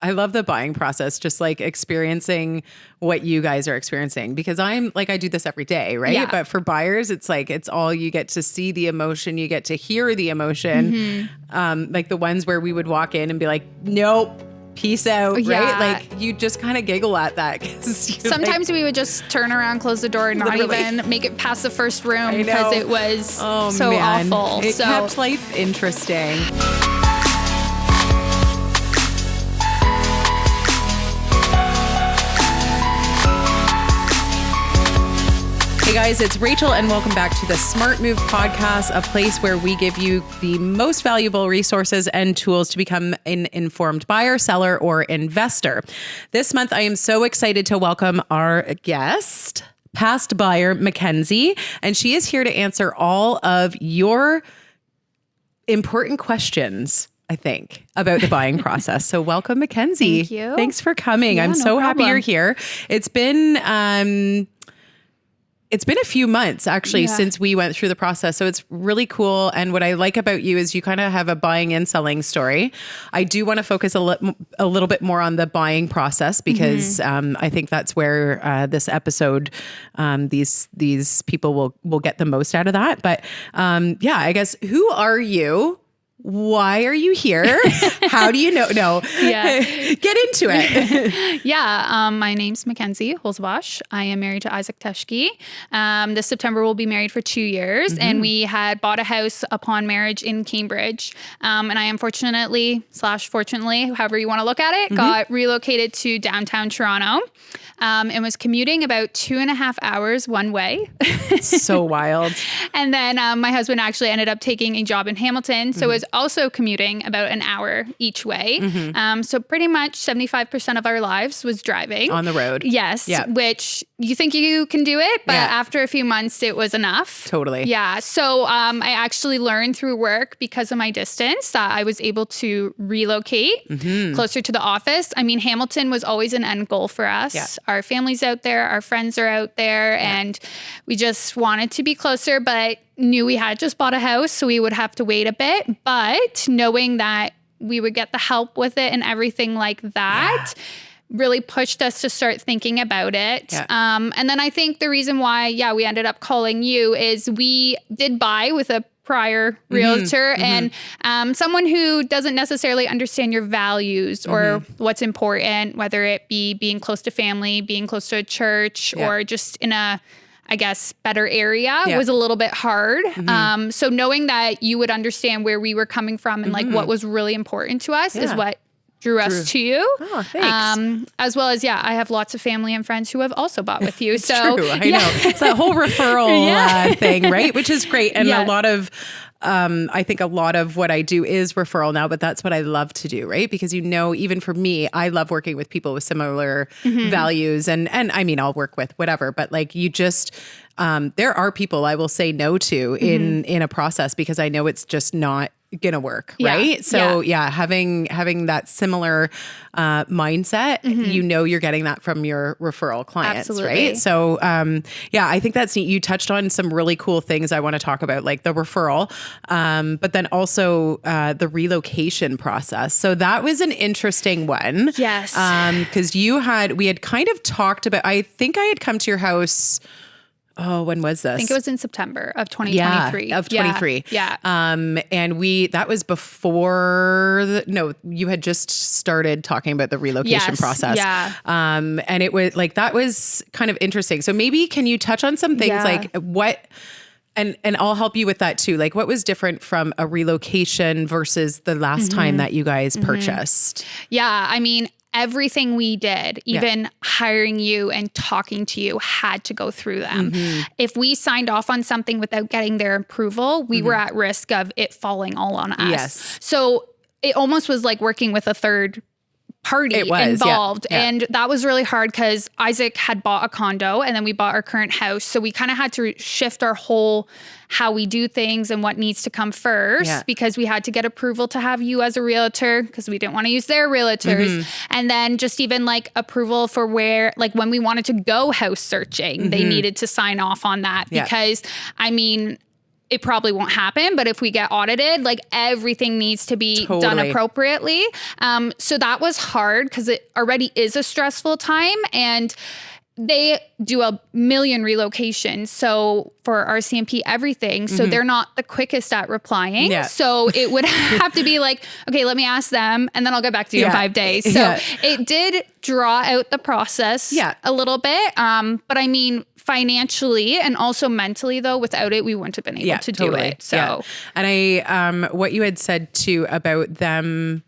I love the buying process, just like experiencing what you guys are experiencing, because I'm like, I do this every day, right? Yeah. But for buyers, it's like, it's all, you get to see the emotion, you get to hear the emotion. Like the ones where we would walk in and be like, nope, peace out, Yeah. right? Like you just kind of giggle at that. 'Cause you're Sometimes we would just turn around, close the door, and not Literally. even make it past the first room I know. because it was so man. awful. It So kept life interesting. Hey guys, it's Rachel and welcome back to the Smart Move podcast, a place where we give you the most valuable resources and tools to become an informed buyer, seller, or investor. This month, I am so excited to welcome our guest, past buyer, Mackenzie, and she is here to answer all of your important questions, I think, about the buying process. So welcome, Mackenzie. Thank you. Thanks for coming. Yeah, I'm no so happy problem. you're here. It's been a few months actually since we went through the process. So it's really cool. And what I like about you is you kind of have a buying and selling story. I do want to focus a little bit more on the buying process because I think that's where this episode, these people will get the most out of that. But yeah, I guess, who are you? Why are you here? How do you know? No, Yeah. Get into it. my name's Mackenzie Hulzebosch. I am married to Isaac Teschke. This September we'll be married for 2 years, and we had bought a house upon marriage in Cambridge. And I unfortunately, however you want to look at it, got relocated to downtown Toronto. And was commuting about 2.5 hours one way. So wild. And then my husband actually ended up taking a job in Hamilton. So was also commuting about an hour each way. So pretty much 75% of our lives was driving. On the road. Yes. Yeah. Which you think you can do it, but after a few months it was enough. Totally. Yeah. So I actually learned through work, because of my distance, that I was able to relocate closer to the office. I mean, Hamilton was always an end goal for us. Yeah. Our family's out there, our friends are out there, and we just wanted to be closer, but knew we had just bought a house, so we would have to wait a bit. But knowing that we would get the help with it and everything like that really pushed us to start thinking about it. Yeah. And then I think the reason why, we ended up calling you is we did buy with a prior realtor and someone who doesn't necessarily understand your values or what's important, whether it be being close to family, being close to a church, or just in a, I guess, better area was a little bit hard. So knowing that you would understand where we were coming from and like what was really important to us is what drew us to you. Oh, thanks. As well as, I have lots of family and friends who have also bought with you. So True. I know. It's that whole referral thing, right? Which is great. And a lot of, I think a lot of what I do is referral now, but that's what I love to do, right? Because, even for me, I love working with people with similar values and I mean, I'll work with whatever, but like you just, there are people I will say no to in a process because I know it's just not gonna work, right? So having that similar mindset, you're getting that from your referral clients, right? So I think that's neat. You touched on some really cool things I want to talk about, like the referral, but then also the relocation process. So that was an interesting one. Yes. Because we had kind of talked about, I think I had come to your house. Oh, when was this? I think it was in September of 2023. Of 23. Yeah. And that was before you had just started talking about the relocation process. Yeah. And it was like, that was kind of interesting. So maybe can you touch on some things like what, and I'll help you with that too. Like what was different from a relocation versus the last time that you guys purchased? Yeah. I mean, everything we did, even hiring you and talking to you, had to go through them. If we signed off on something without getting their approval, we were at risk of it falling all on us. Yes. So it almost was like working with a third party involved. And that was really hard because Isaac had bought a condo and then we bought our current house. So we kind of had to shift our whole how we do things and what needs to come first because we had to get approval to have you as a realtor because we didn't want to use their realtors. And then just even like approval for where, like when we wanted to go house searching, they needed to sign off on that because I mean, it probably won't happen, but if we get audited, like everything needs to be done appropriately. So that was hard because it already is a stressful time, and they do a million relocations. So for RCMP, everything. So they're not the quickest at replying. Yeah. So it would have to be like, okay, let me ask them and then I'll get back to you in 5 days. So it did draw out the process a little bit. But I mean, financially and also mentally though, without it, we wouldn't have been able to do it. So, and I, what you had said too about them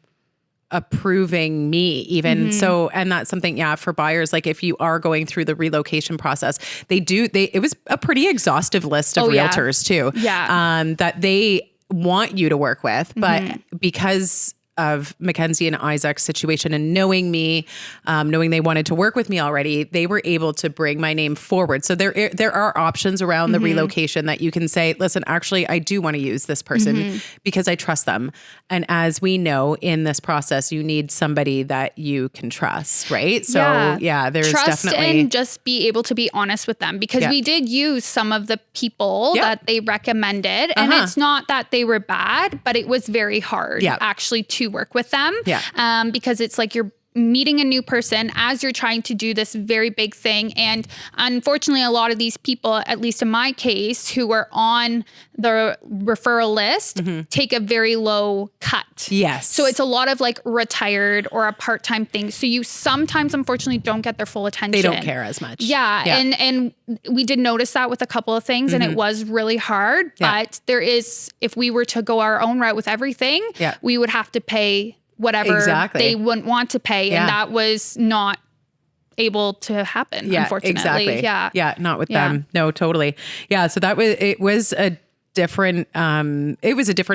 approving me even. So, and that's something, for buyers, like if you are going through the relocation process, it was a pretty exhaustive list of realtors too. That they want you to work with, but because of Mackenzie and Isaac's situation and knowing me, knowing they wanted to work with me already, they were able to bring my name forward. So there are options around the relocation that you can say, listen, actually, I do want to use this person because I trust them. And as we know in this process, you need somebody that you can trust, right? So there's trust definitely. And just be able to be honest with them, because we did use some of the people that they recommended, and it's not that they were bad, but it was very hard actually to work with them. Because it's like you're meeting a new person as you're trying to do this very big thing. And unfortunately, a lot of these people, at least in my case, who were on the referral list, take a very low cut. Yes. So it's a lot of like retired or a part-time thing. So you sometimes, unfortunately, don't get their full attention. They don't care as much. Yeah. And we did notice that with a couple of things, and it was really hard. But there is, if we were to go our own route with everything, we would have to pay whatever they wouldn't want to pay. And that was not able to happen, unfortunately. Yeah, not with them. No, totally. Yeah, so it was a different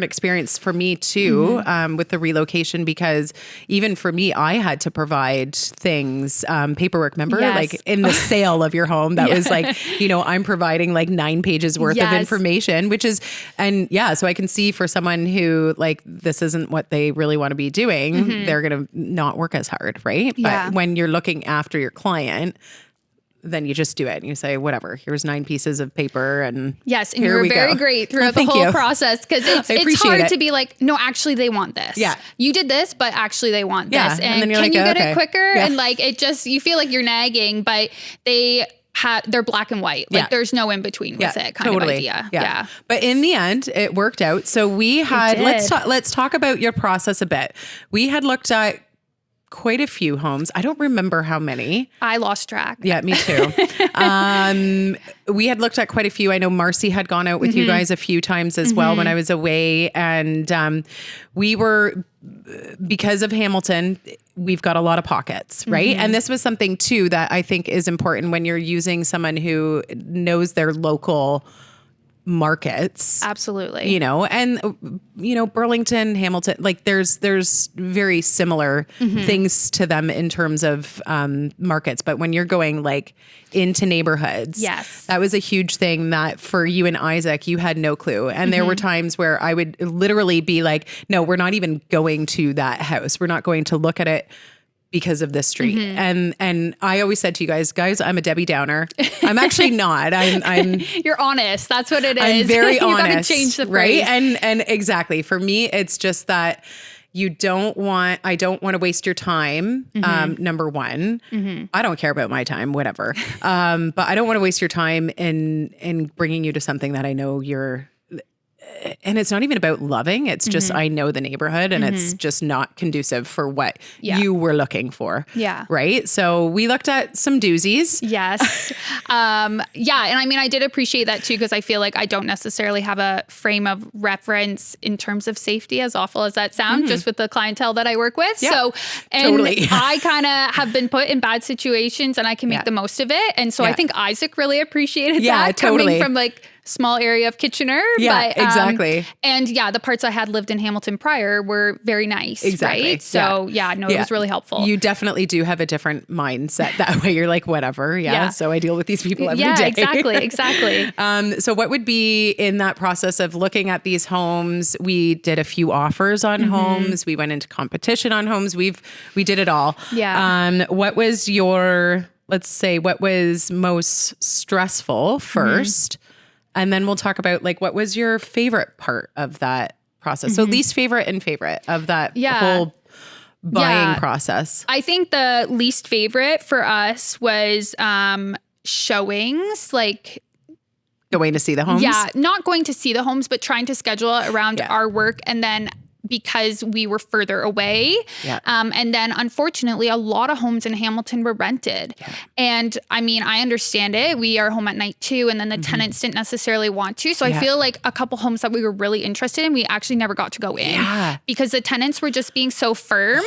experience for me too, with the relocation, because even for me, I had to provide things, paperwork, remember, like in the sale of your home, that was like, I'm providing like 9 pages worth of information, which is, so I can see for someone who like, this isn't what they really want to be doing, they're going to not work as hard. Right. But when you're looking after your client, then you just do it and you say, whatever, here's 9 pieces of paper. And and you were very great throughout the whole process, because it's hard to be like, no, actually they want this. Yeah. You did this, but actually they want this. And can like, you get it quicker? And like, it just, you feel like you're nagging, but they're black and white. Like there's no in between with it kind of idea. Yeah. But in the end, it worked out. So we had, let's talk about your process a bit. We had looked at quite a few homes. I don't remember how many. I lost track. Yeah, me too. We had looked at quite a few. I know Marcy had gone out with you guys a few times as well when I was away. And we were, because of Hamilton, we've got a lot of pockets, right? And this was something too that I think is important when you're using someone who knows their local markets. Absolutely. And Burlington, Hamilton, like there's very similar things to them in terms of markets. But when you're going like into neighborhoods, that was a huge thing that for you and Isaac, you had no clue. And there were times where I would literally be like, no, we're not even going to that house. We're not going to look at it because of this street. And I always said to you guys, I'm a Debbie Downer. I'm actually not. I'm You're honest. That's what it is. I'm very honest. You gotta change the phrase. Right? And exactly. For me, it's just that I don't want to waste your time. Number one, I don't care about my time, whatever. But I don't want to waste your time in bringing you to something that I know and it's not even about loving. It's just, I know the neighborhood and it's just not conducive for what you were looking for. Yeah. Right. So we looked at some doozies. Yes. And I mean, I did appreciate that too, because I feel like I don't necessarily have a frame of reference in terms of safety, as awful as that sounds, just with the clientele that I work with. Yeah, so, I kind of have been put in bad situations and I can make the most of it. And so I think Isaac really appreciated that coming from like small area of Kitchener. Yeah, but, exactly. And the parts I had lived in Hamilton prior were very nice. Exactly. Right? So it was really helpful. You definitely do have a different mindset that way. You're like, whatever. Yeah. So I deal with these people every day. Exactly. So what would be in that process of looking at these homes? We did a few offers on homes. We went into competition on homes. We did it all. Yeah. What was what was most stressful first? And then we'll talk about like, what was your favorite part of that process? So least favorite and favorite of that whole buying process. I think the least favorite for us was showings, like going to see the homes. Yeah, not going to see the homes, but trying to schedule it around our work. And then because we were further away. Yeah. And then unfortunately, a lot of homes in Hamilton were rented. Yeah. And I mean, I understand it. We are home at night too. And then the tenants didn't necessarily want to. So I feel like a couple homes that we were really interested in, we actually never got to go in because the tenants were just being so firm.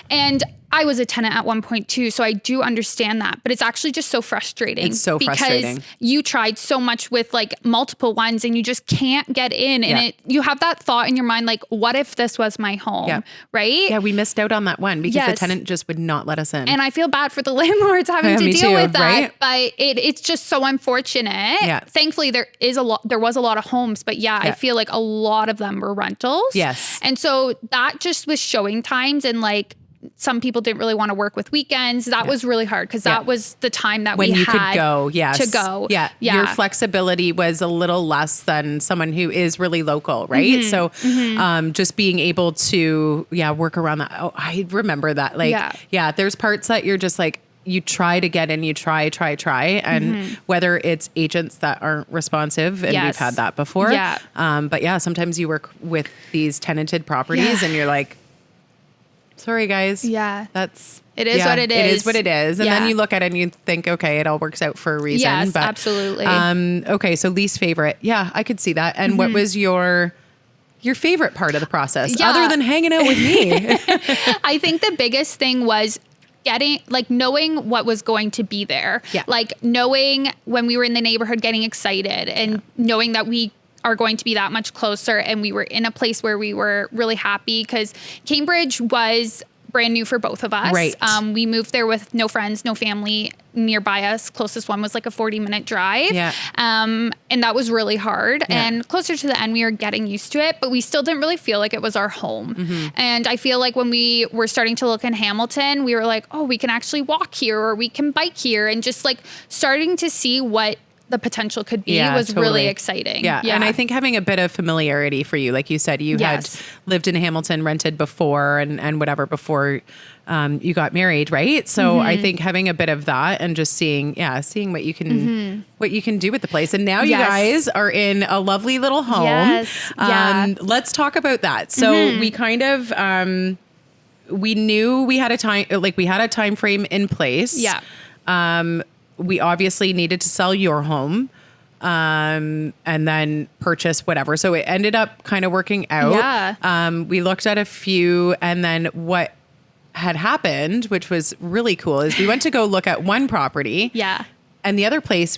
And I was a tenant at one point too, so I do understand that. But it's actually just so frustrating. It's so frustrating. Because you tried so much with like multiple ones and you just can't get in. And you have that thought in your mind, like, what if this was my home? Right? Yeah, we missed out on that one because the tenant just would not let us in. And I feel bad for the landlords having to deal with that. Right? But it's just so unfortunate. Yeah. Thankfully, there was a lot of homes, but I feel like a lot of them were rentals. Yes. And so that just was showing times and like, some people didn't really want to work with weekends. That was really hard because that was the time that when we you had could go, to go. Yeah. Your flexibility was a little less than someone who is really local, right? So just being able to, work around that. Oh, I remember that. Like, there's parts that you're just like, you try to get in, you try. And whether it's agents that aren't responsive, and we've had that before. But sometimes you work with these tenanted properties and you're like, sorry, guys. Yeah. It is what it is. It is what it is. And then you look at it and you think, okay, it all works out for a reason. Yes, but, absolutely. Okay. So least favorite. Yeah, I could see that. And what was your favorite part of the process other than hanging out with me? I think the biggest thing was knowing what was going to be there. Yeah. Like knowing when we were in the neighborhood, getting excited and knowing that we are going to be that much closer. And we were in a place where we were really happy because Cambridge was brand new for both of us. Right. We moved there with no friends, no family nearby us. Closest one was like a 40-minute drive. Yeah. And that was really hard. Yeah. And closer to the end, we were getting used to it, but we still didn't really feel like it was our home. And I feel like when we were starting to look in Hamilton, we were like, oh, we can actually walk here or we can bike here. And just like starting to see what the potential could be was really exciting. Yeah. And I think having a bit of familiarity for you, like you said, you had lived in Hamilton, rented before and whatever before you got married, right? So I think having a bit of that and just seeing what you can do with the place. And now you guys are in a lovely little home. Yes. Let's talk about that. So we kind of we knew we had a time frame in place. Yeah. We obviously needed to sell your home and then purchase whatever. So it ended up kind of working out. Yeah. We looked at a few, and then what had happened, which was really cool, is we went to go look at one property. Yeah. And the other place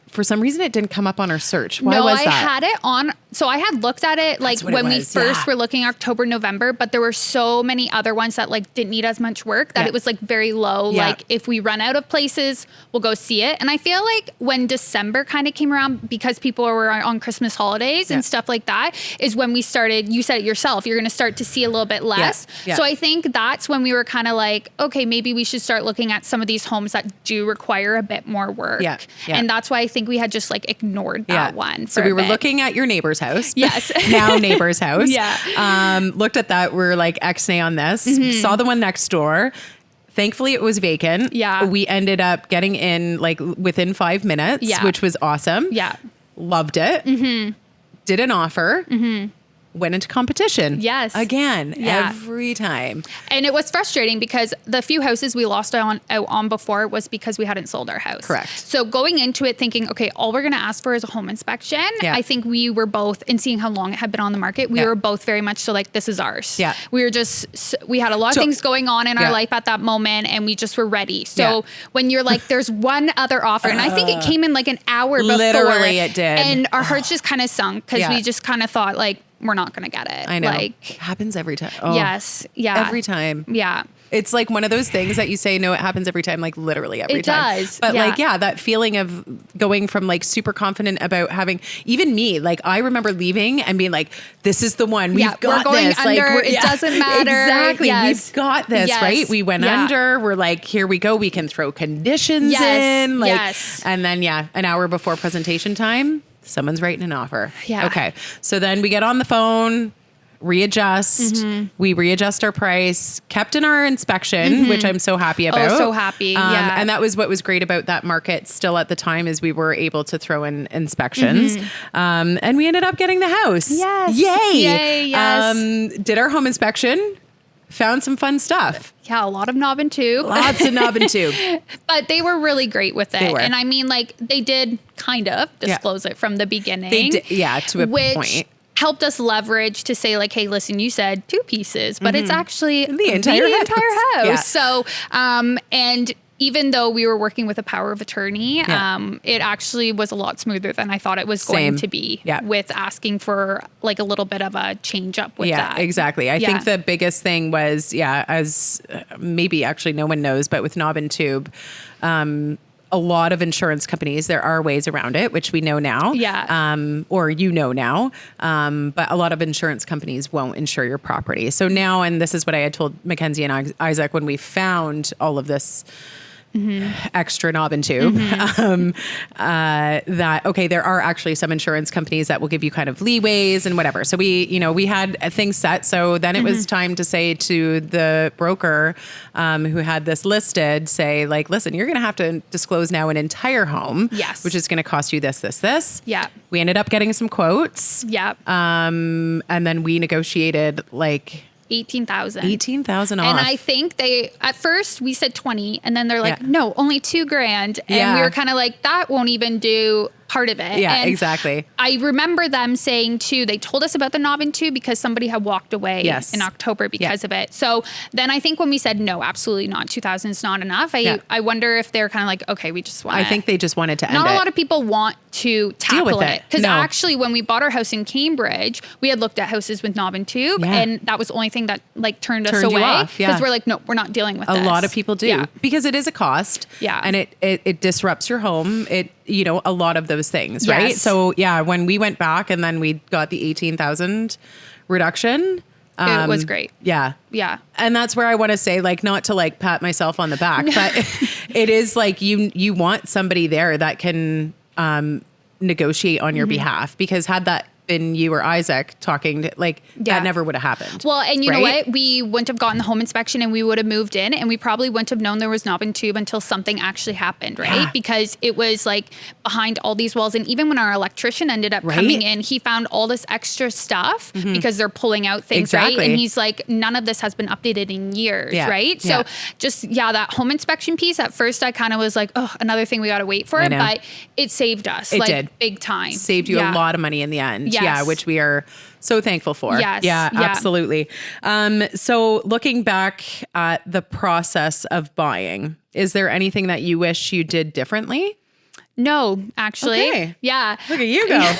for some reason, it didn't come up on our search. Why was that? I had it on. So I had looked at it like when we first were looking October, November, but there were so many other ones that like didn't need as much work that it was like very low. Yeah. Like if we run out of places, we'll go see it. And I feel like when December kind of came around, because people were on Christmas holidays and stuff like that, is when we started, you said it yourself, you're going to start to see a little bit less. Yeah. So I think that's when we were kind of like, okay, maybe we should start looking at some of these homes that do require a bit more work. Yeah. Yeah. And that's why I think we had just like ignored that one. So we were looking at your neighbor's house. Yes. Now neighbor's house. Yeah. Looked at that. We're like, X-nay on this. Saw the one next door. Thankfully, it was vacant. Yeah. We ended up getting in like within 5 minutes, which was awesome. Yeah. Loved it. Did an offer. Went into competition. Yes. Again, every time. And it was frustrating because the few houses we lost out on before was because we hadn't sold our house. Correct. So going into it thinking, okay, all we're going to ask for is a home inspection. Yeah. I think we were both, and seeing how long it had been on the market, we were both very much so like, this is ours. Yeah. We had a lot of things going on in our life at that moment and we just were ready. So when you're like, there's one other offer, and I think it came in like an hour before. Literally it did. And our hearts just kind of sunk because we just kind of thought like, we're not going to get it. I know. Like, happens every time. Oh, yes. Yeah. Every time. Yeah. It's like one of those things that you say, no, it happens every time, like literally every time. It does. But like, that feeling of going from like super confident about having, even me, like I remember leaving and being like, this is the one. We've got we're going this. Under, it doesn't matter. Exactly. Yes. We've got this, right? We went under. We're like, here we go. We can throw conditions in. Like, and then, an hour before presentation time, someone's writing an offer. Yeah. Okay. So then we get on the phone, readjust. We readjust our price, kept in our inspection, which I'm so happy about. Oh, so happy. And that was what was great about that market still at the time, is we were able to throw in inspections. And we ended up getting the house. Yes. Yay. Yay. Yes. Did our home inspection. Found some fun stuff. Yeah, a lot of knob and tube. Lots of knob and tube. But they were really great with it. They were. And I mean, like, they did kind of disclose it from the beginning. They did, to a point. Helped us leverage to say like, hey, listen, you said 2 pieces, but it's actually the entire house. Yeah. So, and even though we were working with a power of attorney, it actually was a lot smoother than I thought it was going to be with asking for like a little bit of a change up with that. Yeah, exactly. I think the biggest thing was, as maybe actually no one knows, but with knob and tube, a lot of insurance companies, there are ways around it, which we know now. Or now. But a lot of insurance companies won't insure your property. So now, and this is what I had told Mackenzie and Isaac when we found all of this extra knob and tube, that, okay, there are actually some insurance companies that will give you kind of leeways and whatever. So we had things set. So then it was time to say to the broker, who had this listed, say like, listen, you're going to have to disclose now an entire home, which is going to cost you this. Yeah. We ended up getting some quotes. Yeah. And then we negotiated like 18,000. 18,000 off. And I think at first we said 20 and then they're like, no, only $2,000. And we were kind of like, that won't even do part of it. Yeah, and exactly. I remember them saying too, they told us about the knob and tube because somebody had walked away in October because of it. So then I think when we said, no, absolutely not, 2,000 is not enough. I wonder if they're kind of like, okay, we just want I think they just wanted to end it. Not a lot of people want to tackle it. Because No. actually when we bought our house in Cambridge, we had looked at houses with knob and tube and that was the only thing that like turned us away. Because we're like, no, we're not dealing with this. A lot of people do. Yeah. Because it is a cost. Yeah. And it disrupts your home. A lot of those things, right? So when we went back and then we got the 18,000 reduction, it was great. Yeah. Yeah. And that's where I want to say, like, not to like pat myself on the back, but it is like you want somebody there that can negotiate on your behalf, because had that been you or Isaac talking to, like, that never would have happened. Well, and you know what? We wouldn't have gotten the home inspection and we would have moved in and we probably wouldn't have known there was knob and tube until something actually happened, right? Yeah. Because it was like behind all these walls. And even when our electrician ended up coming in, he found all this extra stuff because they're pulling out things, right? And he's like, none of this has been updated in years, right? So just, that home inspection piece, at first I kind of was like, oh, another thing we got to wait for. But it saved us. It did. Big time. Saved you a lot of money in the end. Yes. Yeah, which we are so thankful for. Yes. Yeah, absolutely. So looking back at the process of buying, is there anything that you wish you did differently? No, actually. Okay. Yeah. Look at you go.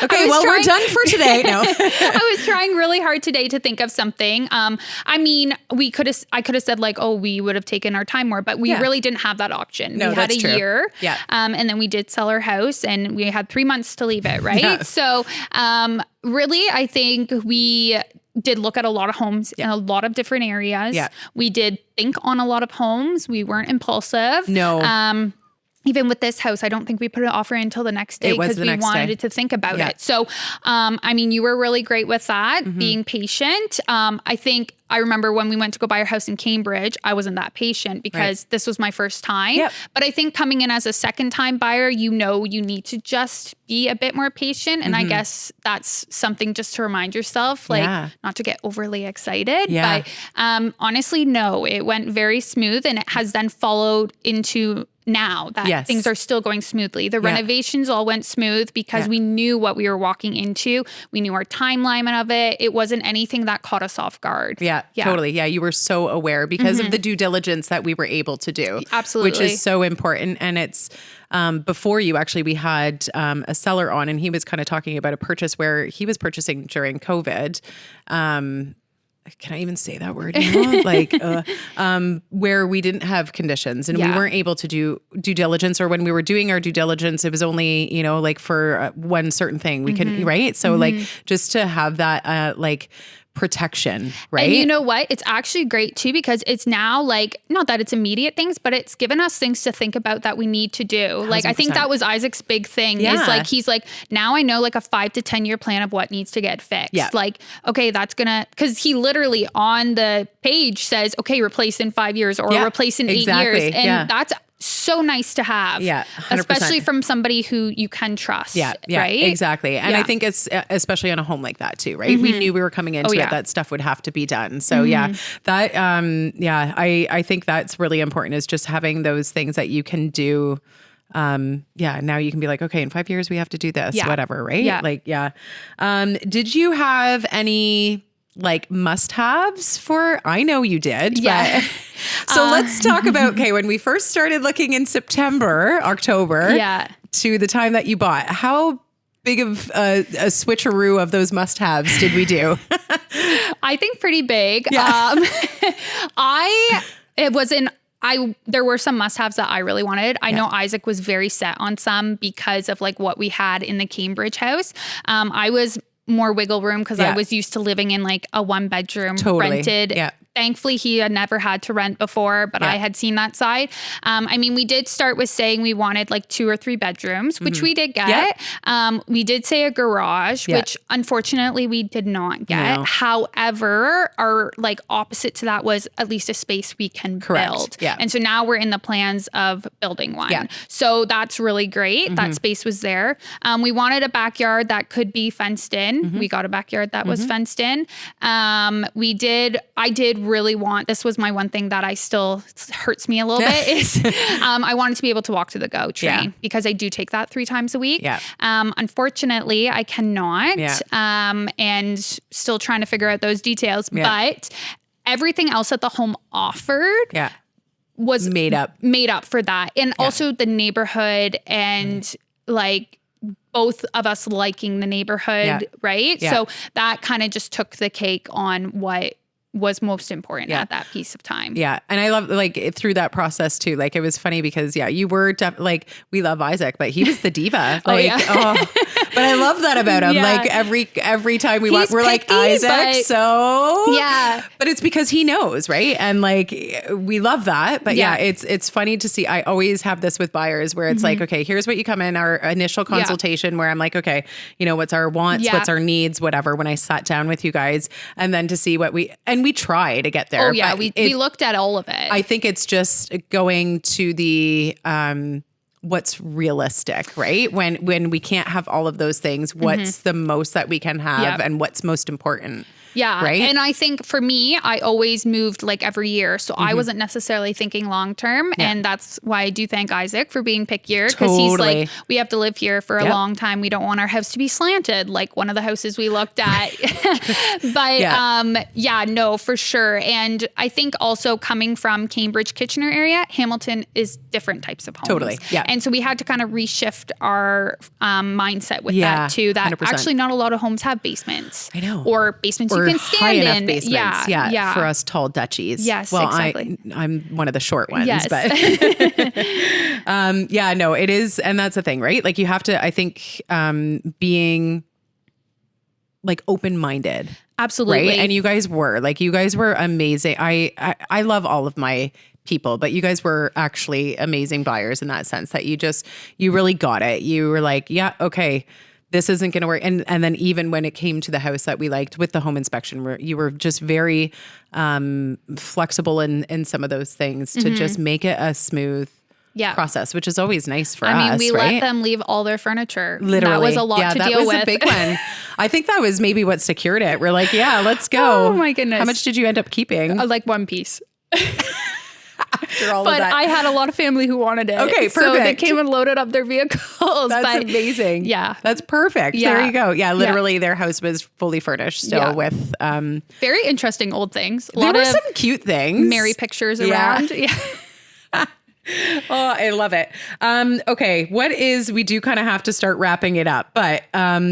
Okay, well, we're done for today. No. I was trying really hard today to think of something. I mean, I could have said like, oh, we would have taken our time more, but we really didn't have that option. No, we had that's a true. year. Yeah. And then we did sell our house and we had 3 months to leave it, right? Yeah. So really, I think we did look at a lot of homes in a lot of different areas. Yeah. We did think on a lot of homes. We weren't impulsive. No. Even with this house, I don't think we put an offer in until the next day because we wanted to think about it. So, I mean, you were really great with that, being patient. I remember when we went to go buy our house in Cambridge, I wasn't that patient because this was my first time. Yep. But I think coming in as a second time buyer, you need to just be a bit more patient. And I guess that's something just to remind yourself, like not to get overly excited. Yeah. But honestly, no, it went very smooth and it has then followed into now that things are still going smoothly. The renovations all went smooth because we knew what we were walking into. We knew our timeline of it. It wasn't anything that caught us off guard. Yeah, totally. Yeah, you were so aware because of the due diligence that we were able to do. Absolutely. Which is so important. And it's before you, actually, we had a seller on and he was kind of talking about a purchase where he was purchasing during COVID. can I even say that word? Like, where we didn't have conditions and we weren't able to do due diligence, or when we were doing our due diligence, it was only, like for one certain thing we can, right? So like just to have that, like protection, right? And you know what? It's actually great too, because it's now like, not that it's immediate things, but it's given us things to think about that we need to do. 100%. Like, I think that was Isaac's big thing is like, he's like, now I know like a 5 to 10 year plan of what needs to get fixed. Yeah. Like, okay, that's cause he literally on the page says, okay, replace in 5 years or replace in 8 years. And that's so nice to have. Yeah. 100%. Especially from somebody who you can trust. Yeah. Right. Exactly. And I think it's especially on a home like that too, right? We knew we were coming into it, that stuff would have to be done. So that, I think that's really important, is just having those things that you can do. Now you can be like, okay, in 5 years we have to do this, whatever. Right. Yeah. Like, did you have any like must-haves for, I know you did, but so let's talk about, okay, when we first started looking in October, to the time that you bought, how big of a switcheroo of those must-haves did we do? I think pretty big. Yeah. There were some must-haves that I really wanted. I know Isaac was very set on some because of like what we had in the Cambridge house. I was more wiggle room because I was used to living in like a 1-bedroom rented. Yeah. Thankfully, he had never had to rent before, but I had seen that side. I mean, we did start with saying we wanted like 2 or 3 bedrooms, which we did get. We did say a garage, which unfortunately we did not get. No. However, our like opposite to that was at least a space we can build. Yeah. And so now we're in the plans of building one. Yeah. So that's really great. That space was there. We wanted a backyard that could be fenced in. We got a backyard that was fenced in. I did really want, this was my one thing that I still hurts me a little bit, is I wanted to be able to walk to the GO train because I do take that 3 times a week. Yeah. Unfortunately, I cannot, and still trying to figure out those details, but everything else that the home offered was made up for that. And also the neighborhood and like both of us liking the neighborhood, right? Yeah. So that kind of just took the cake on what was most important at that piece of time. Yeah. And I love like through that process too. Like it was funny because you were like, we love Isaac, but he was the diva. Like, but I love that about him. Like every time we're picky, like Isaac. But it's because he knows. Right. And like, we love that, but it's funny to see. I always have this with buyers where it's like, okay, here's what you come in our initial consultation where I'm like, okay, what's our wants, what's our needs, whatever, when I sat down with you guys, and then to see what we try to get there. Oh yeah. We looked at all of it. I think it's just going to the, what's realistic, right? When we can't have all of those things, what's the most that we can have and what's most important. Yeah. Right. And I think for me, I always moved like every year. So I wasn't necessarily thinking long term. Yeah. And that's why I do thank Isaac for being pickier. Because he's like, we have to live here for a long time. We don't want our house to be slanted like one of the houses we looked at. But no, for sure. And I think also coming from Cambridge, Kitchener area, Hamilton is different types of homes. Totally. Yeah. And so we had to kind of reshift our mindset with that too. That 100%. Actually not a lot of homes have basements. I know. Or basements you can stand in. Basements. Yeah. For us tall Dutchies. Yes, well, exactly. I'm one of the short ones. Yes. But it is. And that's the thing, right? Like you have to, I think, being like open-minded. Absolutely. Right? And you guys were amazing. I love all of my people, but you guys were actually amazing buyers in that sense that you really got it. You were like, yeah, okay, this isn't going to work. And then even when it came to the house that we liked with the home inspection, you were just very flexible in some of those things to just make it a smooth process, which is always nice for us. I mean, we let them leave all their furniture. Literally. That was a lot to deal with. That was a big one. I think that was maybe what secured it. We're like, let's go. Oh my goodness. How much did you end up keeping? Like one piece. But I had a lot of family who wanted it. Okay, perfect. So they came and loaded up their vehicles. That's amazing. Yeah. That's perfect. Yeah. There you go. Yeah, literally their house was fully furnished still with... very interesting old things. There were some cute things. Merry pictures around. Yeah. Oh, I love it. Okay, we do kind of have to start wrapping it up, but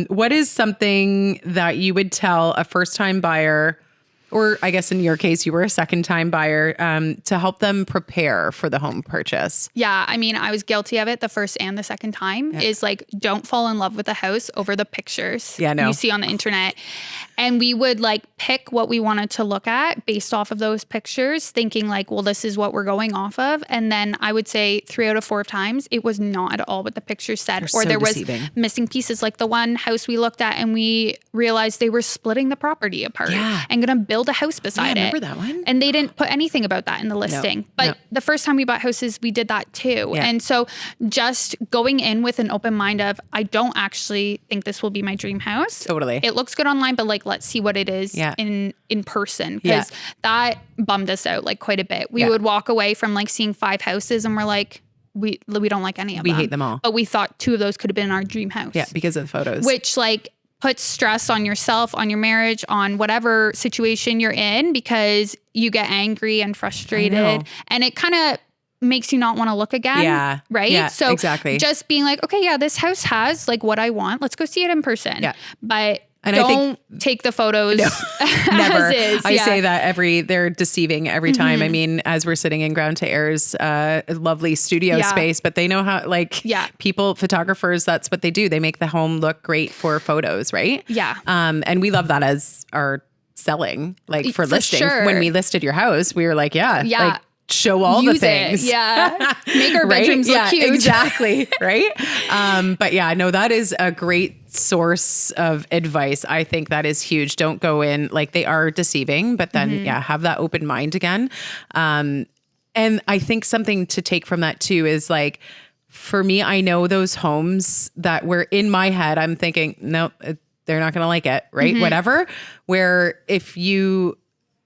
what is something that you would tell a first-time buyer or I guess in your case, you were a second time buyer, to help them prepare for the home purchase? Yeah. I mean, I was guilty of it the first and the second time. Is like, don't fall in love with the house over the pictures you see on the internet. And we would like pick what we wanted to look at based off of those pictures, thinking like, well, this is what we're going off of. And then I would say 3 out of 4 times, it was not at all what the pictures said. Or there was missing pieces. Like the one house we looked at and we realized they were splitting the property apart and going to build a house beside it. I remember that one. And they didn't put anything about that in the listing. But the first time we bought houses, we did that too. Yeah. And so just going in with an open mind of, I don't actually think this will be my dream house. Totally. It looks good online, but like, let's see what it is in person. Because that bummed us out like quite a bit. We would walk away from like seeing 5 houses and we're like, we don't like any of them. We hate them all. But we thought 2 of those could have been our dream house. Yeah, because of the photos. Which like puts stress on yourself, on your marriage, on whatever situation you're in, because you get angry and frustrated. And it kind of makes you not want to look again. Yeah. Right? Yeah, so exactly. Just being like, okay, yeah, this house has like what I want. Let's go see it in person. Yeah. But and don't take the photos never. As is. I say that they're deceiving every time. I mean, as we're sitting in Ground to Air's lovely studio space, but they know how, like people, photographers, that's what they do. They make the home look great for photos, right? Yeah. And we love that as our selling, like for listing. Sure. When we listed your house, we were like, like, show all the things. Make our bedrooms look cute. Exactly. Right. But yeah, no, that is a great source of advice. I think that is huge. Don't go in like they are deceiving, but then have that open mind again. And I think something to take from that too is like, for me, I know those homes that were in my head, I'm thinking, no, they're not going to like it. Right. Whatever. Where if you,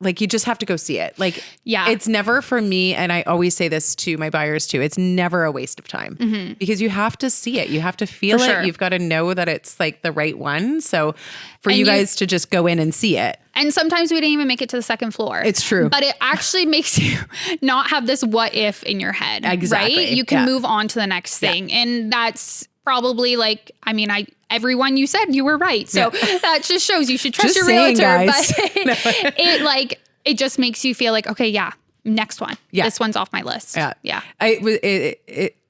like, you just have to go see it. Like, it's never for me. And I always say this to my buyers too. It's never a waste of time because you have to see it. You have to feel it. Sure. You've got to know that it's like the right one. So for you guys to just go in and see it. And sometimes we didn't even make it to the second floor. It's true. But it actually makes you not have this what if in your head. Exactly. Right? You can move on to the next thing. And that's probably like, I mean, everyone you said, you were right. So that just shows you should trust your realtor. Guys. But it just makes you feel like, okay, next one. Yeah. This one's off my list. Yeah.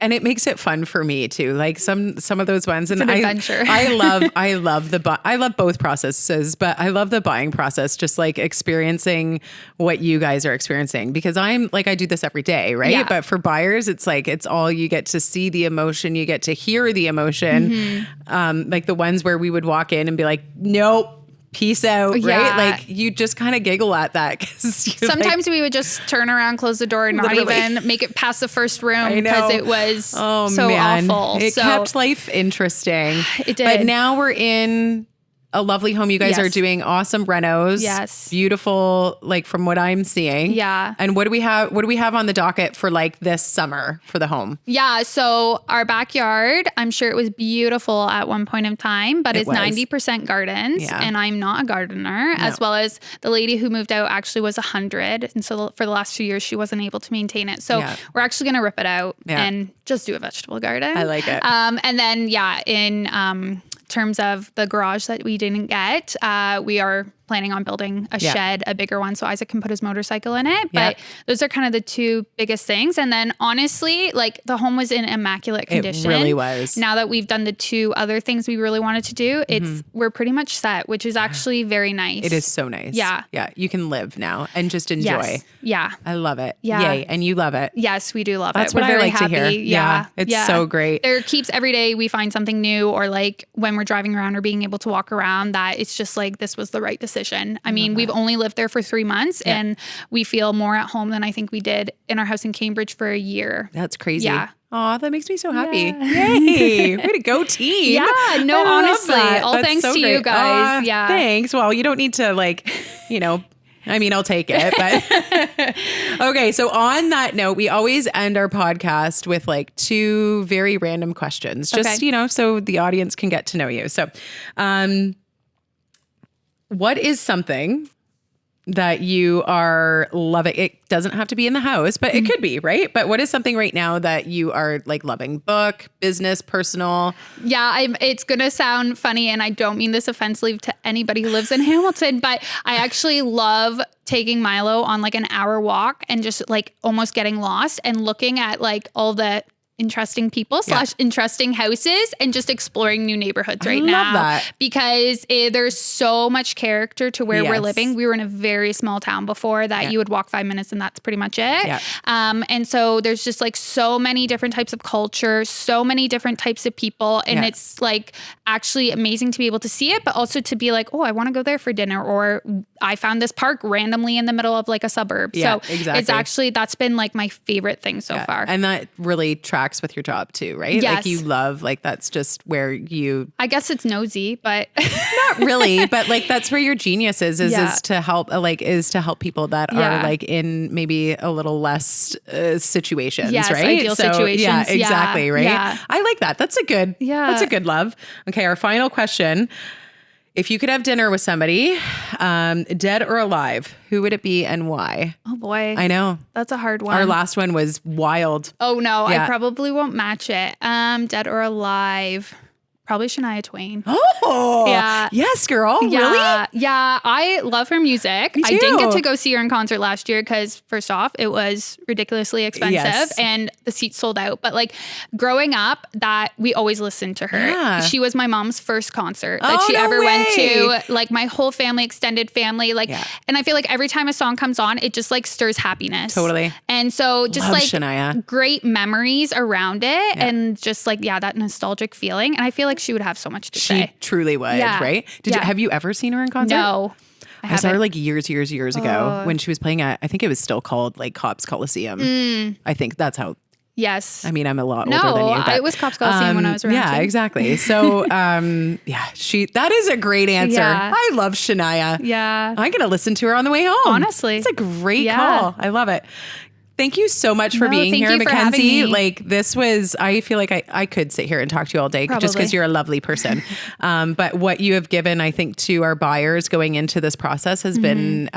And it makes it fun for me too. Like some of those ones. And it's an adventure. I love both processes, but I love the buying process, just like experiencing what you guys are experiencing, because I'm like, I do this every day. Right. Yeah. But for buyers, it's like, it's all, you get to see the emotion, you get to hear the emotion. Like the ones where we would walk in and be like, nope. Peace out, right? Like you just kind of giggle at that because sometimes we would just turn around, close the door, and not even make it past the first room because it was so awful. It kept life interesting. It did. But now we're in a lovely home. You guys are doing awesome renos. Yes. Beautiful, like from what I'm seeing. Yeah. And what do we have on the docket for like this summer for the home? Yeah. So our backyard, I'm sure it was beautiful at one point in time, but it's 90% gardens. Yeah. And I'm not a gardener, as well as the lady who moved out actually was 100. And so for the last few years, she wasn't able to maintain it. So we're actually going to rip it out and just do a vegetable garden. I like it. And then, in terms of the garage that we didn't get, we are planning on building a shed, a bigger one, so Isaac can put his motorcycle in it. But those are kind of the 2 biggest things. And then honestly, like the home was in immaculate condition. It really was. Now that we've done the 2 other things we really wanted to do, we're pretty much set, which is actually very nice. It is so nice. Yeah. Yeah. You can live now and just enjoy. Yes. Yeah. I love it. Yeah. Yay. And you love it. Yes, we do love That's it. What we're very I like happy. To hear. Yeah. It's so great. There keeps every day we find something new, or like when we're driving around or being able to walk around, that it's just like, this was the right decision. I mean, we've only lived there for 3 months and we feel more at home than I think we did in our house in Cambridge for a year. That's crazy. Yeah. Aw, that makes me so happy. Yay. Way to go, team. Yeah, no, honestly. All thanks to you guys. Yeah. Thanks. Well, you don't need to I mean, I'll take it, but okay. So on that note, we always end our podcast with like 2 very random questions, just, so the audience can get to know you. So, what is something that you are loving? It doesn't have to be in the house, but it could be, right? But what is something right now that you are like loving? Book, business, personal? Yeah, it's going to sound funny, and I don't mean this offensively to anybody who lives in Hamilton, but I actually love taking Milo on like an hour walk and just like almost getting lost and looking at like all the interesting people / interesting houses and just exploring new neighborhoods right now. I love that. Because there's so much character to where we're living. We were in a very small town before that you would walk 5 minutes and that's pretty much it. Yeah. And so there's just like so many different types of culture, so many different types of people. And it's like actually amazing to be able to see it, but also to be like, oh, I want to go there for dinner, or I found this park randomly in the middle of like a suburb. Yeah, so exactly. it's actually, that's been like my favorite thing so far. And that really tracks with your job too, right? Yes. Like you love, like that's just where you... I guess it's nosy, but... Not really, but like that's where your genius is to help, is to help people that are like in maybe a little less situations, right? Ideal situations. Yeah, exactly, right? Yeah. I like that. That's a good love. Okay, our final question. If you could have dinner with somebody, dead or alive, who would it be and why? Oh boy. I know. That's a hard one. Our last one was wild. Oh no, I probably won't match it. Dead or alive. Probably Shania Twain. Oh, yeah. Yes, girl. Yeah. Really? Yeah. I love her music. I didn't get to go see her in concert last year because first off, it was ridiculously expensive and the seats sold out. But like growing up, that we always listened to her. Yeah. She was my mom's first concert that she ever went to. Like my whole family, extended family. And I feel like every time a song comes on, it just like stirs happiness. Totally. And so just love like Shania. Great memories around it and just like, that nostalgic feeling. And I feel like she would have so much to say. She truly would, right? Have you ever seen her in concert? No. I saw her like years ago when she was playing at, I think it was still called like Cobb's Coliseum. I think that's how. Yes. I mean, I'm a lot older than you. But, it was Cobb's Coliseum when I was around. Yeah, exactly. So, that is a great answer. Yeah. I love Shania. Yeah. I'm going to listen to her on the way home. Honestly. It's a great call. I love it. Thank you so much for being here, Mackenzie. Like this was, I feel like I could sit here and talk to you all day just because you're a lovely person. But what you have given, I think, to our buyers going into this process has been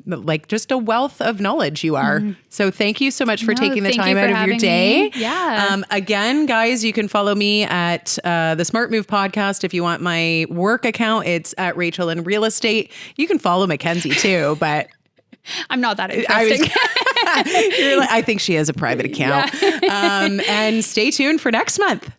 like just a wealth of knowledge you are. So thank you so much for taking the time out of your day. Yeah. Again, guys, you can follow me at the Smart Move podcast. If you want my work account, it's at Rachel in Real Estate. You can follow Mackenzie too, but I'm not that interesting. I think she has a private account. And stay tuned for next month.